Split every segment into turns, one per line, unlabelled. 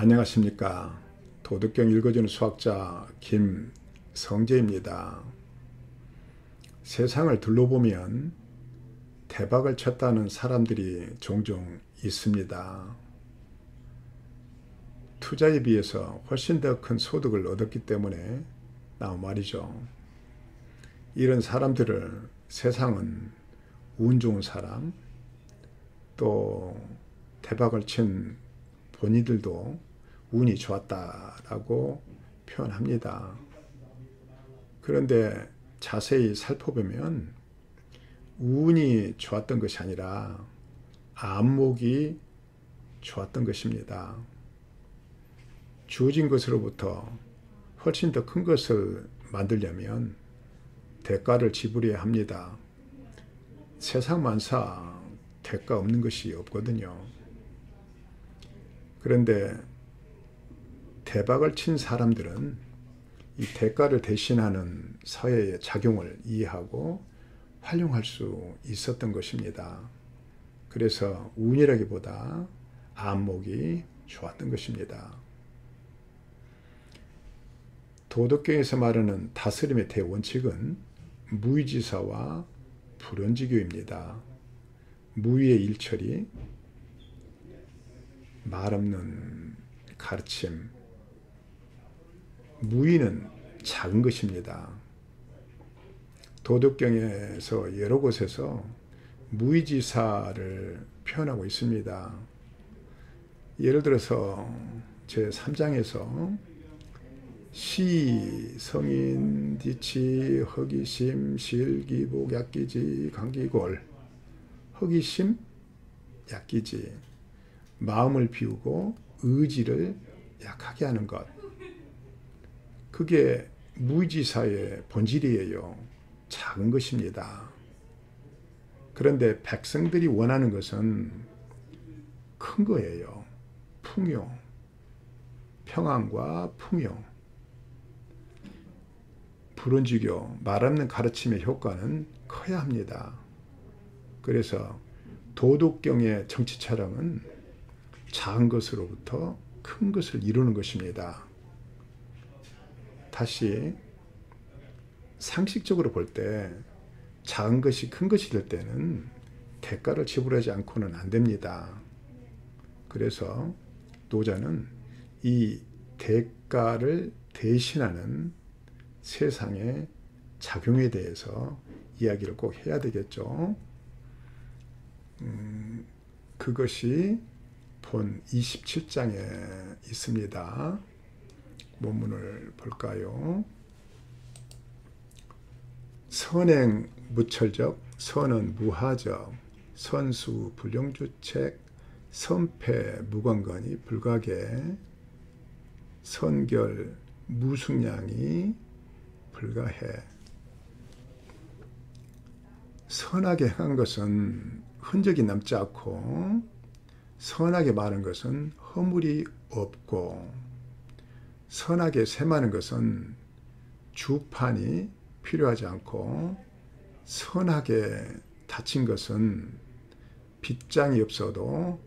안녕하십니까. 도덕경 읽어주는 수학자 김성재입니다. 세상을 둘러보면 대박을 쳤다는 사람들이 종종 있습니다. 투자에 비해서 훨씬 더 큰 소득을 얻었기 때문에 나온 말이죠. 이런 사람들을 세상은 운 좋은 사람, 또 대박을 친 본인들도 운이 좋았다라고 표현합니다. 그런데 자세히 살펴보면 운이 좋았던 것이 아니라 안목이 좋았던 것입니다. 주어진 것으로부터 훨씬 더 큰 것을 만들려면 대가를 지불해야 합니다. 세상 만사 대가 없는 것이 없거든요. 그런데 대박을 친 사람들은 이 대가를 대신하는 사회의 작용을 이해하고 활용할 수 있었던 것입니다. 그래서 운이라기보다 안목이 좋았던 것입니다. 도덕경에서 말하는 다스림의 대원칙은 무의지사와 불언지교입니다. 무의의 일처리, 말 없는 가르침, 무의는 작은 것입니다. 도덕경에서 여러 곳에서 무의지사를 표현하고 있습니다. 예를 들어서 제3장에서 시, 성인, 디치, 허기심, 실기복, 약기지, 감기골. 허기심, 약기지. 마음을 비우고 의지를 약하게 하는 것. 그게 무의지사의 본질이에요. 작은 것입니다. 그런데 백성들이 원하는 것은 큰 거예요. 풍요, 평안과 풍요. 불언지교, 말 없는 가르침의 효과는 커야 합니다. 그래서 도덕경의 정치 촬영은 작은 것으로부터 큰 것을 이루는 것입니다. 다시 상식적으로 볼 때 작은 것이 큰 것이 될 때는 대가를 지불하지 않고는 안 됩니다. 그래서 노자는 이 대가를 대신하는 세상의 작용에 대해서 이야기를 꼭 해야 되겠죠. 그것이 본 27장에 있습니다. 본문을 볼까요? 선행 무철적, 선은 무하적, 선수 불용주책, 선패 무관건이 불가계, 선결 무숙량이 불가해. 선하게 행한 것은 흔적이 남지 않고 선하게 말한 것은 허물이 없고 선하게 셈하는 것은 주판이 필요하지 않고 선하게 닫힌 것은 빗장이 없어도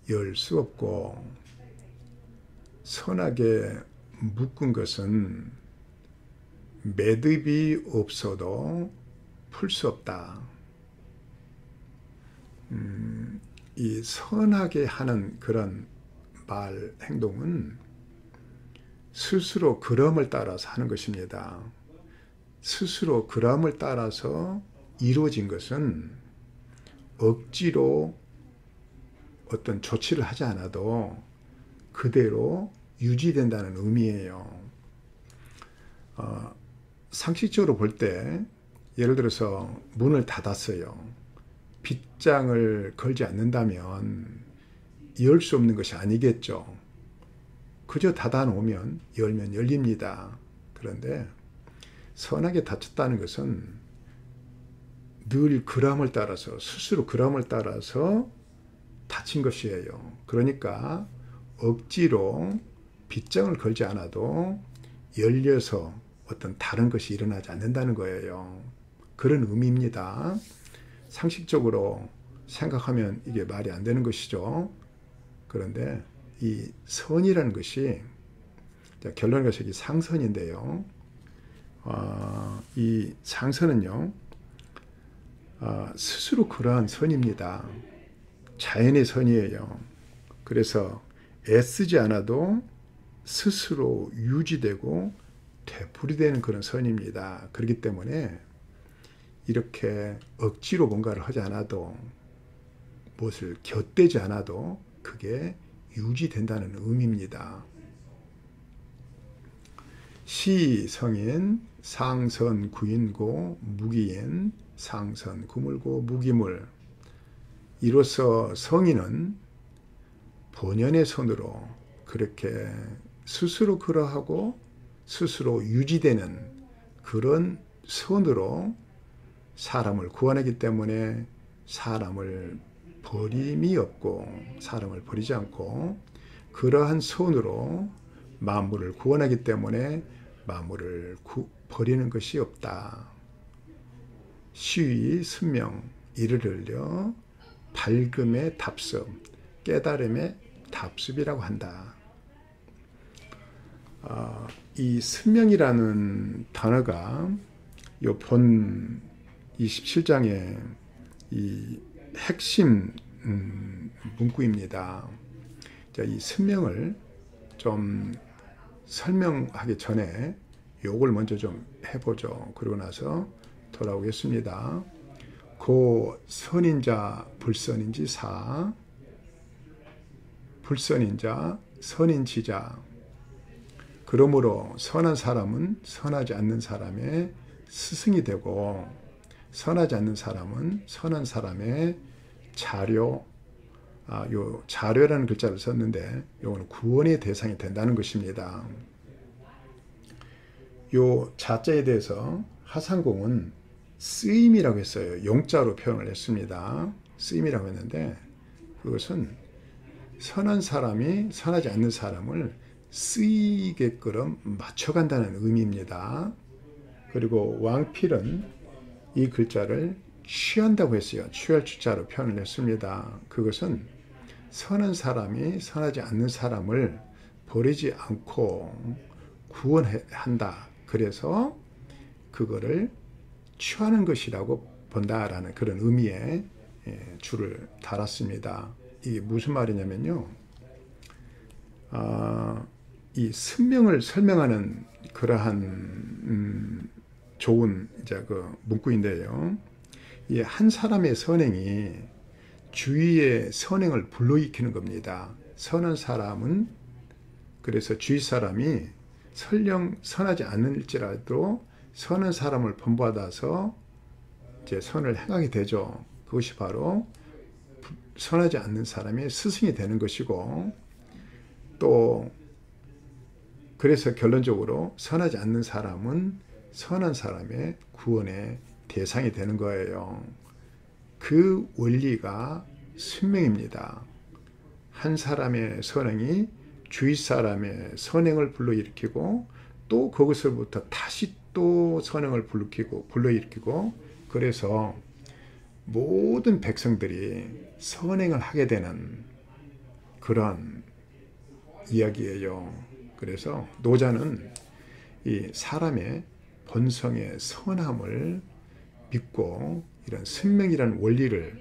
열 수 없고 선하게 묶은 것은 매듭이 없어도 풀 수 없다. 이 선하게 하는 그런 말, 행동은 스스로 그럼을 따라서 하는 것입니다. 스스로 그럼을 따라서 이루어진 것은 억지로 어떤 조치를 하지 않아도 그대로 유지된다는 의미예요. 상식적으로 볼 때 예를 들어서 문을 닫았어요. 빗장을 걸지 않는다면 열 수 없는 것이 아니겠죠. 그저 닫아놓으면 열면 열립니다. 그런데 선하게 닫혔다는 것은 늘 그람을 따라서 스스로 그람을 따라서 닫힌 것이에요. 그러니까 억지로 빗장을 걸지 않아도 열려서 어떤 다른 것이 일어나지 않는다는 거예요. 그런 의미입니다. 상식적으로 생각하면 이게 말이 안 되는 것이죠. 그런데 이 선이라는 것이 결론은 것이 상선인데요. 이 상선은요, 스스로 그러한 선입니다. 자연의 선이에요. 그래서 애쓰지 않아도 스스로 유지되고 되풀이되는 그런 선입니다. 그렇기 때문에 이렇게 억지로 뭔가를 하지 않아도, 무엇을 곁대지 않아도 그게 유지된다는 의미입니다. 시성인 상선 구인고 무기인 상선 구물고 무기물. 이로써 성인은 본연의 선으로 그렇게 스스로 그러하고 스스로 유지되는 그런 선으로 사람을 구원하기 때문에 사람을 버림이 없고, 사람을 버리지 않고 그러한 선으로 만물을 구원하기 때문에 만물을 버리는 것이 없다. 시의 순명 이를 흘려 밝음의 답습, 깨달음의 답습이라고 한다. 이 순명이라는 단어가 이 본 27장의 이 핵심 문구입니다. 자, 이 순명을 좀 설명하기 전에 요걸 먼저 좀 해보죠. 그러고 나서 돌아오겠습니다. 고 선인자 불선인지 사, 불선인자 선인지자. 그러므로 선한 사람은 선하지 않는 사람의 스승이 되고, 선하지 않는 사람은 선한 사람의 자료, 요 자료라는 글자를 썼는데 요거는 구원의 대상이 된다는 것입니다. 요 자자에 대해서 하상공은 쓰임이라고 했어요. 용자로 표현을 했습니다. 쓰임이라고 했는데 그것은 선한 사람이 선하지 않는 사람을 쓰이게끔 맞춰간다는 의미입니다. 그리고 왕필은 이 글자를 취한다고 했어요. 취할 주자로 표현을 했습니다. 그것은 선한 사람이 선하지 않는 사람을 버리지 않고 구원한다. 그래서 그거를 취하는 것이라고 본다라는 그런 의미의 줄을 달았습니다. 이게 무슨 말이냐면요. 이 승명을 설명하는 그러한 좋은 이제 그 문구인데요. 이 한 사람의 선행이 주위의 선행을 불러일으키는 겁니다. 선한 사람은, 그래서 주위 사람이 설령 선하지 않을지라도 선한 사람을 본받아서 이제 선을 행하게 되죠. 그것이 바로 선하지 않는 사람의 스승이 되는 것이고, 또 그래서 결론적으로 선하지 않는 사람은 선한 사람의 구원의 대상이 되는 거예요. 그 원리가 순명입니다. 한 사람의 선행이 주위 사람의 선행을 불러일으키고, 또 그것으로부터 다시 또 선행을 불러일으키고, 그래서 모든 백성들이 선행을 하게 되는 그런 이야기예요. 그래서 노자는 이 사람의 본성의 선함을 믿고 이런 승명이라는 원리를,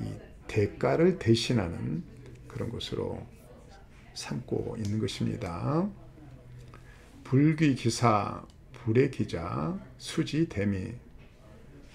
이 대가를 대신하는 그런 것으로 삼고 있는 것입니다. 불귀 기사 불의 기자 수지 대미.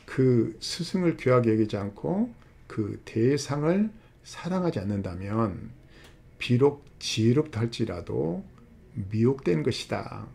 그 스승을 귀하게 여기지 않고 그 대상을 사랑하지 않는다면 비록 지혜롭다 할지라도 미혹된 것이다.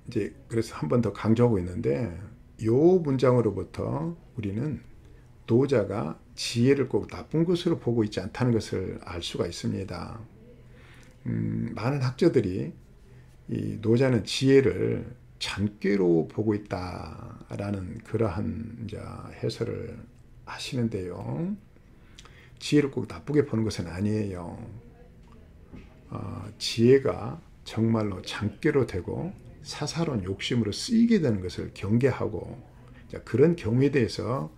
이제 그래서 한 번 더 강조하고 있는데, 이 문장으로부터 우리는 노자가 지혜를 꼭 나쁜 것으로 보고 있지 않다는 것을 알 수가 있습니다. 많은 학자들이 이 노자는 지혜를 잔꾀로 보고 있다라는 그러한 이제 해설을 하시는데요. 지혜를 꼭 나쁘게 보는 것은 아니에요. 지혜가 정말로 잔꾀로 되고 사사로운 욕심으로 쓰이게 되는 것을 경계하고, 그런 경우에 대해서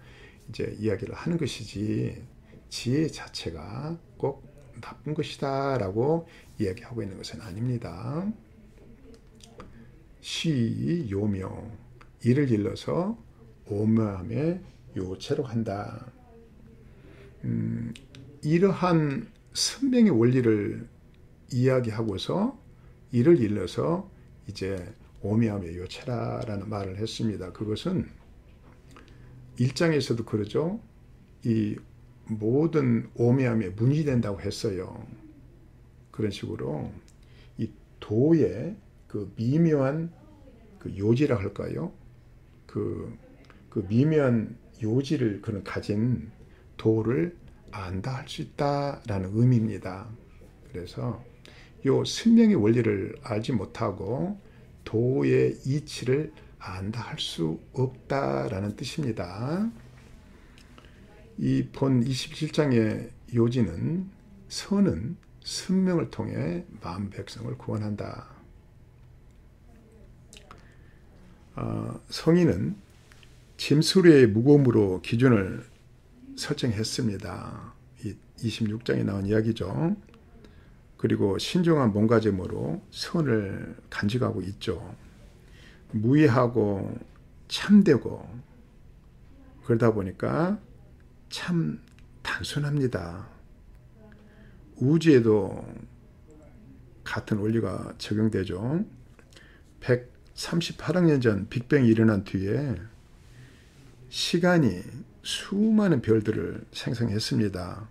이제 이야기를 하는 것이지, 지혜 자체가 꼭 나쁜 것이다 라고 이야기하고 있는 것은 아닙니다. 시 요묘, 이를 일러서 오묘함의 요체로 한다. 이러한 선명의 원리를 이야기하고서 이를 일러서 이제 오묘함의 요체라라는 말을 했습니다. 그것은 1장에서도 그러죠. 이 모든 오묘함에 문이 된다고 했어요. 그런 식으로 이 도의 그 미묘한 그 요지라 할까요? 그 미묘한 요지를 그런 가진 도를 안다 할 수 있다라는 의미입니다. 그래서 요 생명의 원리를 알지 못하고 도의 이치를 안다 할 수 없다라는 뜻입니다. 이 본 27장의 요지는 선은 선명을 통해 마음 백성을 구원한다. 성인은 짐수레의 무거움으로 기준을 설정했습니다. 이 26장에 나온 이야기죠. 그리고 신중한 몸가짐으로 선을 간직하고 있죠. 무의하고 참되고 그러다 보니까 참 단순합니다. 우주에도 같은 원리가 적용되죠. 138억 년 전 빅뱅이 일어난 뒤에 시간이 수많은 별들을 생성했습니다.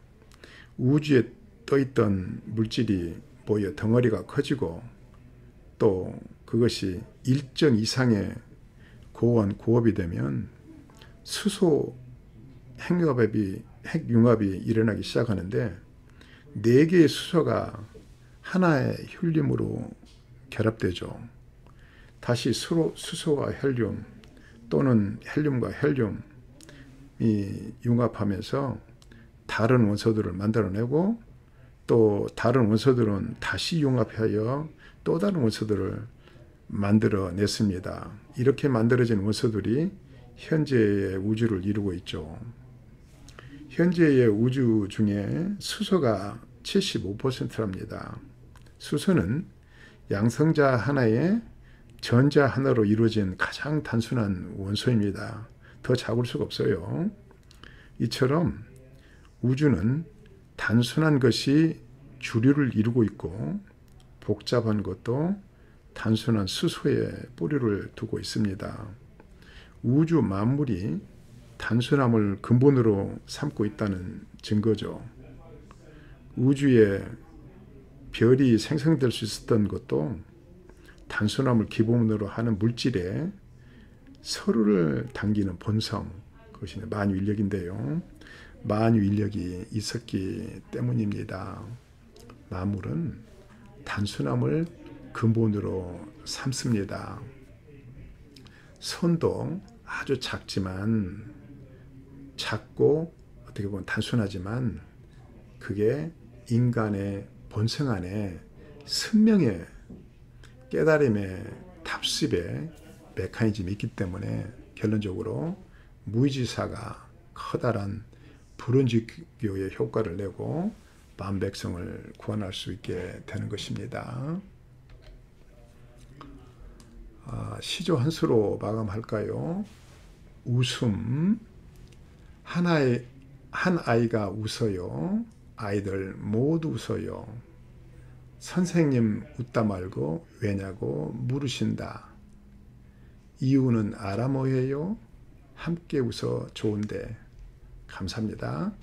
우주에 떠있던 물질이 모여 덩어리가 커지고 또 그것이 일정 이상의 고온고업이 되면 수소 핵융합이 일어나기 시작하는데 4개의 수소가 하나의 헬륨으로 결합되죠. 다시 수소와 헬륨 또는 헬륨과 헬륨이 융합하면서 다른 원소들을 만들어내고 또 다른 원소들은 다시 융합하여 또 다른 원소들을 만들어냈습니다. 이렇게 만들어진 원소들이 현재의 우주를 이루고 있죠. 현재의 우주 중에 수소가 75%랍니다. 수소는 양성자 하나에 전자 하나로 이루어진 가장 단순한 원소입니다. 더 작을 수가 없어요. 이처럼 우주는 단순한 것이 주류를 이루고 있고 복잡한 것도 단순한 수소에 뿌리를 두고 있습니다. 우주 만물이 단순함을 근본으로 삼고 있다는 증거죠. 우주에 별이 생성될 수 있었던 것도 단순함을 기본으로 하는 물질에 서로를 당기는 본성, 그것이 만유인력인데요. 만유인력이 있었기 때문입니다. 만물은 단순함을 근본으로 삼습니다. 손도 아주 작고 어떻게 보면 단순하지만 그게 인간의 본성 안에 선명의 깨달음의 답습의 메커니즘이 있기 때문에 결론적으로 무의지사가 커다란 불원지교의 효과를 내고 만백성을 구원할 수 있게 되는 것입니다. 시조 한 수로 마감할까요? 웃음. 한 아이가 웃어요. 아이들 모두 웃어요. 선생님 웃다 말고 왜냐고 물으신다. 이유는 알아 뭐예요? 함께 웃어 좋은데. 감사합니다.